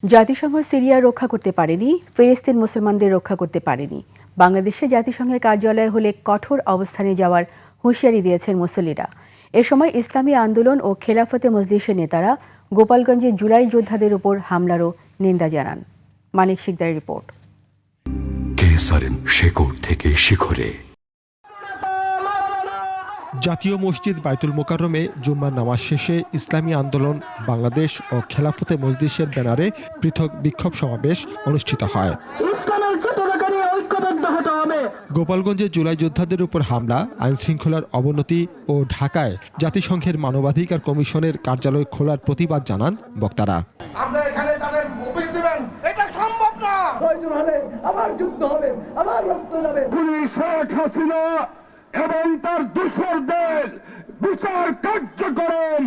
জাতিসংঘ সিরিয়া রক্ষা করতে পারেনি, ফিলিস্তিন মুসলমানদের রক্ষা করতে পারেনি। বাংলাদেশে জাতিসংঘের কার্যালয় হলে কঠোর অবস্থানে যাওয়ার হুঁশিয়ারি দিয়েছেন মুসল্লিরা। এ সময় ইসলামী আন্দোলন ও খেলাফতে মজলিসের নেতারা গোপালগঞ্জে জুলাই যোদ্ধাদের উপর হামলারও নিন্দা জানান। মানিক শিকদারের রিপোর্ট। শেকড় থেকে শিখরে। জাতীয় মসজিদ বায়তুল মোকাররমে জুম্মার নামাজ শেষে ইসলামী আন্দোলন বাংলাদেশ ও খেলাফতে মজলিসের ব্যানারে পৃথক বিক্ষোভ সমাবেশ অনুষ্ঠিত হয়। গোপালগঞ্জে জুলাই যোদ্ধাদের উপর হামলা, আইন শৃঙ্খলার অবনতি ও ঢাকায় জাতিসংঘের মানবাধিকার কমিশনের কার্যালয় খোলার প্রতিবাদ জানান বক্তারা। আপনারা এখানে তাদের অফিস দিবেন, এটা সম্ভব না। প্রয়োজন হবে আবার যুদ্ধ হবে, আবার রক্ত যাবে। শেখ হাসিনা এবং তার দোসরদের বিচার কার্যক্রম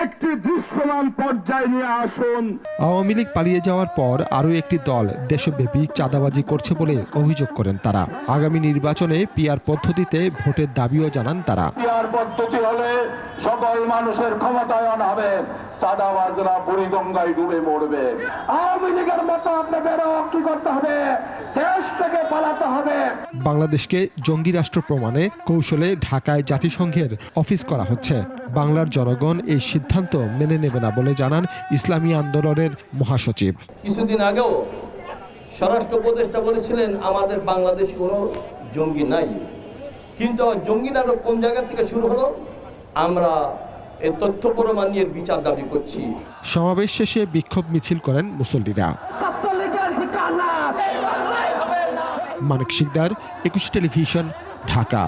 একটি দৃশ্যমান পর্যায়ে নিয়ে আসুন। আওয়ামী লীগ পালিয়ে যাওয়ার পর আরও একটি দল দেশব্যাপী চাঁদাবাজি করছে বলে অভিযোগ করেন তারা। আগামী নির্বাচনে পিআর পদ্ধতিতে ভোটের দাবিও জানান তারা। পিআর পদ্ধতি হলে সকল মানুষের ক্ষমতায়ন হবে, চাঁদাবাজরা বুড়িগঙ্গায় ডুবে মরবে। আওয়ামী লীগের মতো আপনাদেরও কি করতে হবে? দেশ থেকে পালাতে হবে। বাংলাদেশকে জঙ্গি রাষ্ট্র প্রমাণে কৌশলে ঢাকায় জাতিসংঘের অফিস করা হচ্ছে। বাংলার জনগণ এই সিদ্ধান্ত মেনে নেবে না বলে জানান ইসলামী আন্দোলনের মহাসচিব। কিছুদিন আগেও স্বরাষ্ট্র উপদেষ্টা বলেছিলেন আমাদের বাংলাদেশ কোনো জঙ্গি নাই, কিন্তু জঙ্গি নাটক কোন জায়গা থেকে শুরু হলো? আমরা এই তথ্য প্রমাণ নিয়ে বিচার দাবি করছি। সমাবেশ শেষে বিক্ষোভ মিছিল করেন মুসল্লিরা। মানিক শিকদার, 21 টেলিভিশন, ঢাকা।